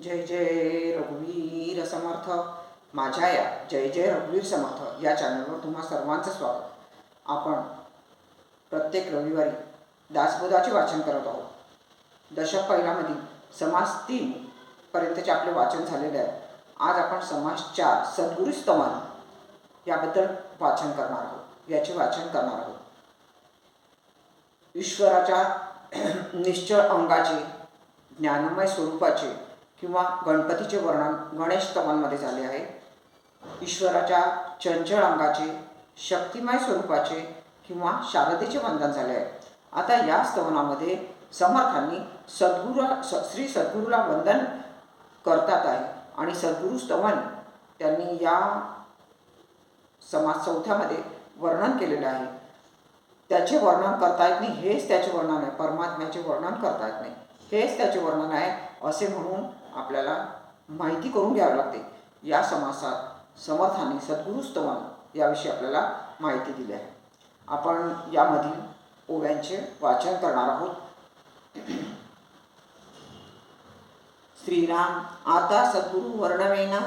जय जय रघुवीर समर्थ. माझ्या या जय जय रघुवीर समर्थ या चॅनलवर तुम्हा सर्वांचं स्वागत. आपण प्रत्येक रविवारी दासबोधाचे वाचन करत आहोत. दशक पहिल्यामधील समास 3 पर्यंतचे आपले वाचन झालेले आहे. आज आपण समास 4 सद्गुरु स्तवन याबद्दल वाचन करणार आहोत, याचे वाचन करणार आहोत. ईश्वराच्या निश्चळ अंगाचे, ज्ञानमय स्वरूपाचे किंवा गणपतीचे वर्णन गणेश स्तवांमध्ये झाले आहे. ईश्वराच्या चंचल अंगाचे, शक्तिमय स्वरूपाचे किंवा शारदेचे वंदन झाले आहे. आता या स्तवनामध्ये समर्थांनी श्री सद्गुरूला वंदन करतात आहे आणि सद्गुरु स्तवन त्यांनी या समास 4 वर्णन केलेले आहे. त्याचे वर्णन करता येत नाही, हेच त्याचे वर्णन आहे. परमात्म्याचे वर्णन करता येत नाही, हेच त्याचे वर्णन आहे असे म्हणून आपल्याला माहिती करून घ्यावी लागते. या समासात समर्थांनी सद्गुरु स्तवन याविषयी आपल्याला माहिती दिली आहे. आपण यामधील ओव्यांचे वाचन करणार आहोत. श्रीराम आता सद्गुरु वर्णवेना,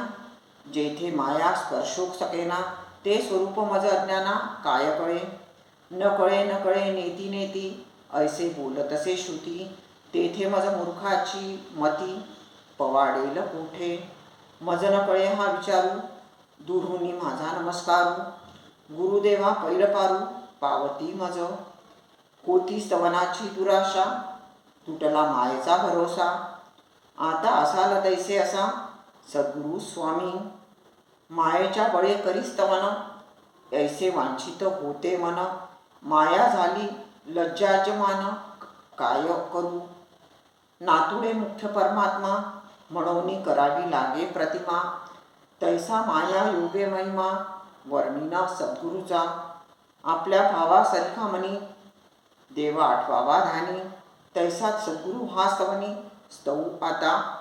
जेथे माया स्पर्शोक सकेना, ते स्वरूप मज अज्ञाना काय कळे. न कळे न कळे नेती नेती, ऐसे बोलतसे श्रुती, तेथे मज मूर्खाची मती, पवाडेल कोठे. मज न कळे हा विचारू, दुरुनी माझा नमस्कारू, गुरुदेवा पैल पारू, पावती मज. होती स्तवनाची दुराशा, तुटला मायेचा भरोसा, आता असाल तैसे असा सद्गुरु स्वामी. मायेच्या बळे करी स्तवन, ऐसे वांछित होते मन, माया झाली लज्जाजमान, काय करू. नातुडे मुख्य परमात्मा, म्हणून करावी लागे प्रतिमा, तैसा माया योगे महिमा, वर्णिना सद्गुरूचा. आपल्या भावा सरिखा मनी, देवा आठवावा ध्यानी, तैसाच सद्गुरु हा स्तवनी स्तवू आता.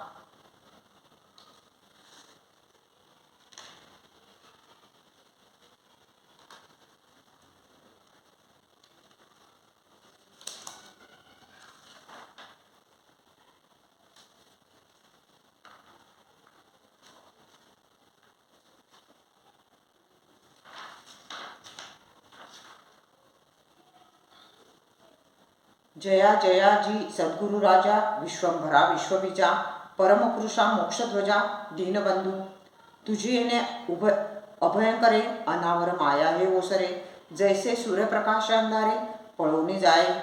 जया जया जी सद्गुरु राजा, विश्वंभरा विश्वबीजा, परमपुरुषा मोक्षध्वजा, दीनबंधू. तुझी येणे अभयंकरे, अनावर माया हे ओसरे, जैसे सूर्यप्रकाश अंधारे पळवणे जाये.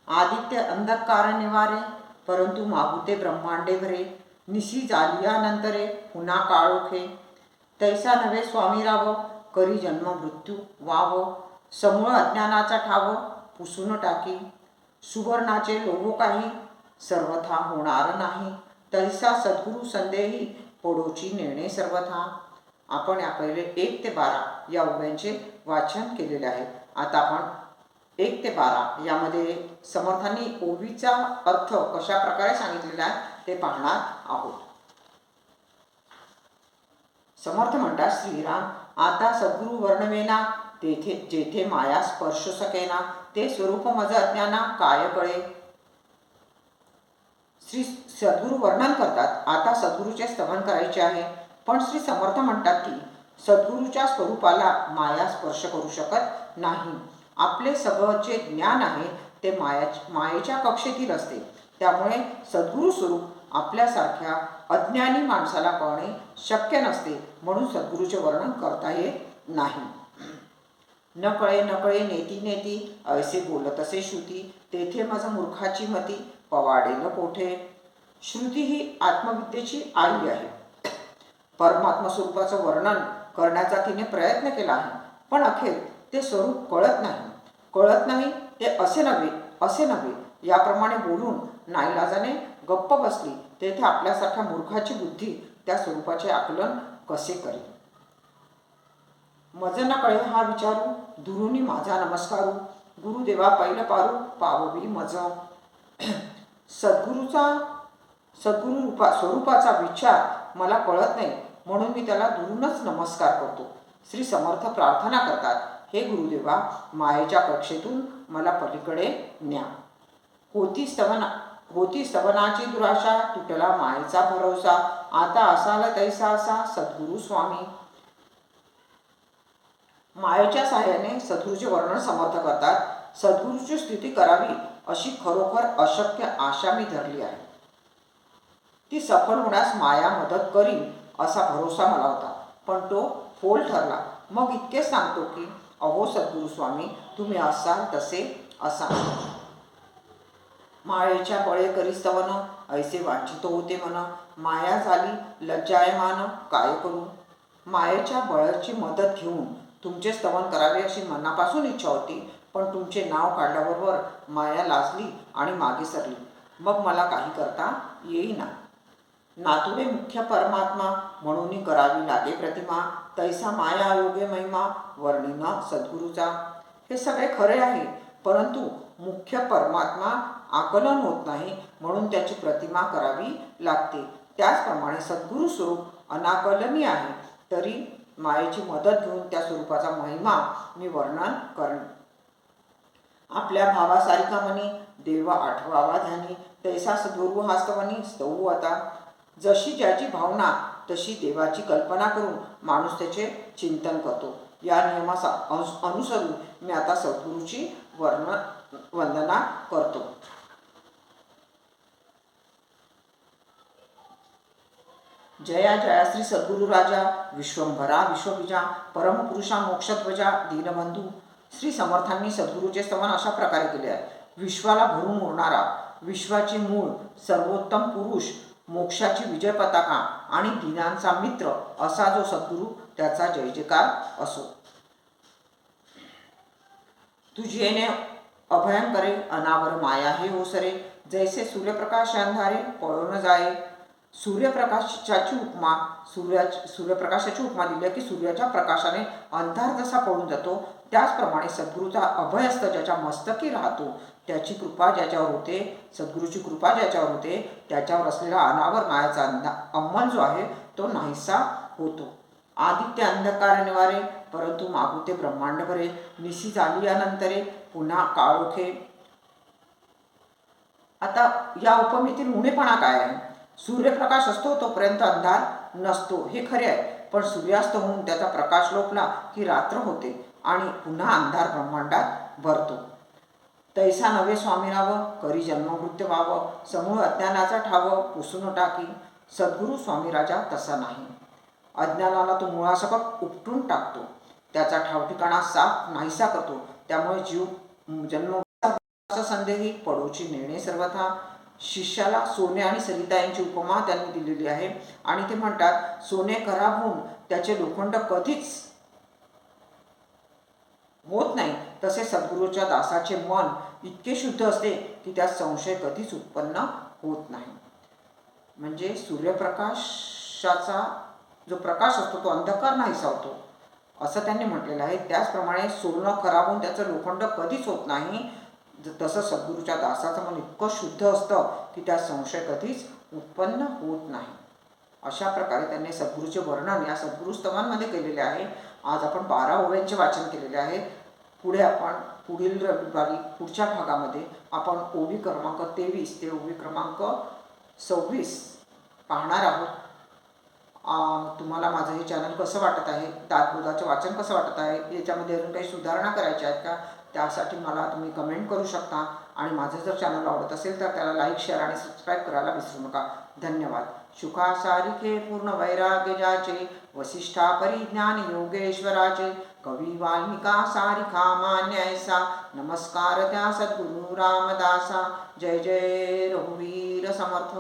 आदित्य अंधकार निवारे, परंतु मागुते ब्रह्मांडे भरे, निशी जालिया नंतरे पुन्हा काळोखे. तैसा नव्हे स्वामी राव, करी जन्म मृत्यू वाव, समूळ अज्ञानाचा ठाव पुसून टाकी. सुवर्णाचे लोभो काही, सर्वथा होणार नाही, तैसा सद्गुरु संदेही पडोची नेणे सर्वथा. आपण या पहिले 1 ते 12 या ओव्यांचे वाचन केलेले आहे. आता आपण 1 ते 12 यामध्ये समर्थांनी ओवीचा अर्थ कशा प्रकारे सांगितलेला आहे ते पाहणार आहोत. समर्थ म्हणतात, श्रीराम आता सद्गुरु वर्णवेना, तेथे जेथे माया स्पर्श सकेना, ते स्वरूप मज अज्ञाना काय कळे. श्री सद्गुरु वर्णन करतात. आता सद्गुरूचे स्तवन करायचे आहे, पण श्री समर्थ म्हणतात की सद्गुरूच्या स्वरूपाला माया स्पर्श करू शकत नाही. आपले सगळं जे ज्ञान आहे ते मायेच्या कक्षेतील असते. त्यामुळे सद्गुरु स्वरूप आपल्यासारख्या अज्ञानी माणसाला कळणे शक्य नसते, म्हणून सद्गुरूचे वर्णन करता येत नाही. न कळे न कळे नेती नेती, ऐसे बोलतसे श्रुती, तेथे मज मूर्खाची मती, पवाडेल कोठे. श्रुती ही आत्मविद्येची आई आहे. परमात्मा स्वरूपाचं वर्णन करण्याचा तिने प्रयत्न केला आहे, पण अखेर ते स्वरूप कळत नाही. कळत नाही ते असे नव्हे याप्रमाणे बोलून नाईलाजाने गप्प बसली, तेथे आपल्यासारख्या मूर्खाची बुद्धी त्या स्वरूपाचे आकलन कसे करेल. मज न कळे हा विचारू, दुरुनी माझा नमस्कारू, गुरुदेवा पैल पारू, पाववी मज. सद्गुरु स्वरूपाचा विचार मला कळत नाही, म्हणून मी त्याला दुरूनच नमस्कार करतो. श्री समर्थ प्रार्थना करतात, हे गुरुदेवा, मायेच्या कक्षेतून मला पलीकडे न्या. होती होती स्तवनाची दुराशा, तुटला मायेचा भरोसा, आता असाल तैसा असा सद्गुरू स्वामी. मायेच्या साह्याने सद्गुरूचे वर्णन समर्थ करतात. सद्गुरूची स्तुती करावी अशी खरोखर अशक्य आशा मी धरली आहे. ती सफल होण्यास माया मदत करीन असा भरोसा मला होता, पण तो फोल ठरला. मग इतकेच सांगतो की अहो सद्गुरू स्वामी, तुम्ही असाल तसे असा. मायेच्या बळे करी स्तवन, ऐसे वांछित होते मन, माया झाली लज्जायमान काय करू. मायेच्या बळाची मदत घेऊन तुमचे स्तवन करावे अशी मनापासून इच्छा होती, पण तुमचे नाव काढल्याबरोबर माया लाजली आणि मागे सरली. मग मला काही करता येईना. नातुडे मुख्य परमात्मा म्हणून करावी लागे प्रतिमा, तैसा माया योगे महिमा वर्णिन सद्गुरूचा. हे सगळे खरे आहे, परंतु मुख्य परमात्मा आकलन होत नाही, म्हणून त्याची प्रतिमा करावी लागते. त्याचप्रमाणे सद्गुरू स्वरूप अनाकलनीय आहे, तरी मायेची मदत घेऊन त्या स्वरूपाचा महिमा मी वर्णन करेन. आपल्या भावासारिखा मनी देवा आठवावा ध्यानी, तैसा सद्गुरू हास्तवनी स्तवू आता. जशी ज्याची भावना तशी देवाची कल्पना करून माणूस त्याचे चिंतन करतो. या नियमास अनुसरून मी आता सद्गुरूची वंदना करतो. जया जया श्री सद्गुरू राजा, विश्वंभरा विश्वबीजा, परमपुरुषा मोक्षध्वजा दीनबंधू. श्री समर्थांनी सद्गुरूचे स्तवन अशा प्रकारे केले आहे. विश्वाला भरून उरणारा, विश्वाची मूळ, सर्वोत्तम पुरुष, मोक्षाची विजय पताका आणि दीनांचा मित्र असा जो सद्गुरू, त्याचा जय जयकार असो. तुझेने अभयं करे अनावर माया हे ओसरे, जैसे सूर्यप्रकाश अंधारे पळून जाये. सूर्यप्रकाशाची उपमा दिली की सूर्याच्या प्रकाशाने अंधार जसा पळून जातो, त्याचप्रमाणे सद्गुरूचा अभयस्त ज्याच्या मस्तकी राहतो, त्याची कृपा ज्याच्यावर होते, सद्गुरूची कृपा ज्याच्यावर होते, त्याच्यावर असलेला अनावर मायाचा अंमल जो आहे तो नाहीसा होतो. आदित्य अंधकार निवारे, परंतु मागुते ब्रह्मांड भरे. निशी झाली यानंतरे पुन्हा काळोखे. आता या उपमेतील उणेपणा काय आहे? सूर्यप्रकाश असतो तोपर्यंत अंधार नसतो हे खरे आहे, पण सूर्यास्त होऊन त्याचा प्रकाश लोपला की रात्र होते आणि पुन्हा अंधार ब्रह्मांडात भरतो. तैसा नवे स्वामीराव, करी जन्ममृत्यू व्हावं, समूळ अज्ञानाचा ठाव पुसून टाकी. सद्गुरू स्वामी राजा तसा नाही. अज्ञानाला तो मुळासकट उपटून टाकतो, त्याचा ठाव ठिकाणा साफ नाहीसा करतो. त्यामुळे जीव जन्म संदेही पडोची नेणे सर्वथा. शिष्याला सोने आणि सरिता यांची उपमा त्यांनी दिलेली आहे आणि ते म्हणतात, सोने खराब होऊन त्याचे लोखंड कधीच होत नाही, तसे सद्गुरूच्या दासाचे मन इतके शुद्ध असते की त्यात संशय कधीच उत्पन्न होत नाही. म्हणजे सूर्यप्रकाशाचा जो प्रकाश असतो तो अंधकार नाहीसा होतो असं त्यांनी म्हटलेलं आहे. त्याचप्रमाणे सोनं खराब होऊन त्याचं लोखंड कधीच होत नाही, तसं सद्गुरूच्या दासाचं मन इतकं शुद्ध असतं की त्यात संशय कधीच उत्पन्न होत नाही. अशा प्रकारे त्यांनी सद्गुरूचे वर्णन या सद्गुरू स्तवांमध्ये केलेले आहे. आज आपण 12 ओव्यांचे वाचन केलेले आहे. पुढे आपण पुढील रविवारी पुढच्या भागामध्ये आपण ओवी क्रमांक 23 ते ओवी क्रमांक 26 पाहणार आहोत. तुम्हाला माझं हे चॅनल कसं वाटत आहे, दासबोधाचे वाचन कसं वाटत आहे, याच्यामध्ये अजून काही सुधारणा करायच्या आहेत का, त्यासाठी मला तुम्ही कमेंट करू शकता. आणि माझं जर चॅनल आवडत असेल तर त्याला लाईक, शेअर आणि सबस्क्राईब करायला विसरू नका. धन्यवाद. शुका सारिखे पूर्ण वैराग्य जाचे, वसिष्ठा परिज्ञान योगेश्वराचे, कवी वाल्मिका सारिखा मान्य ऐसा, नमस्कार त्या सद्गुरू रामदासा. जय जय रघुवीर समर्थ.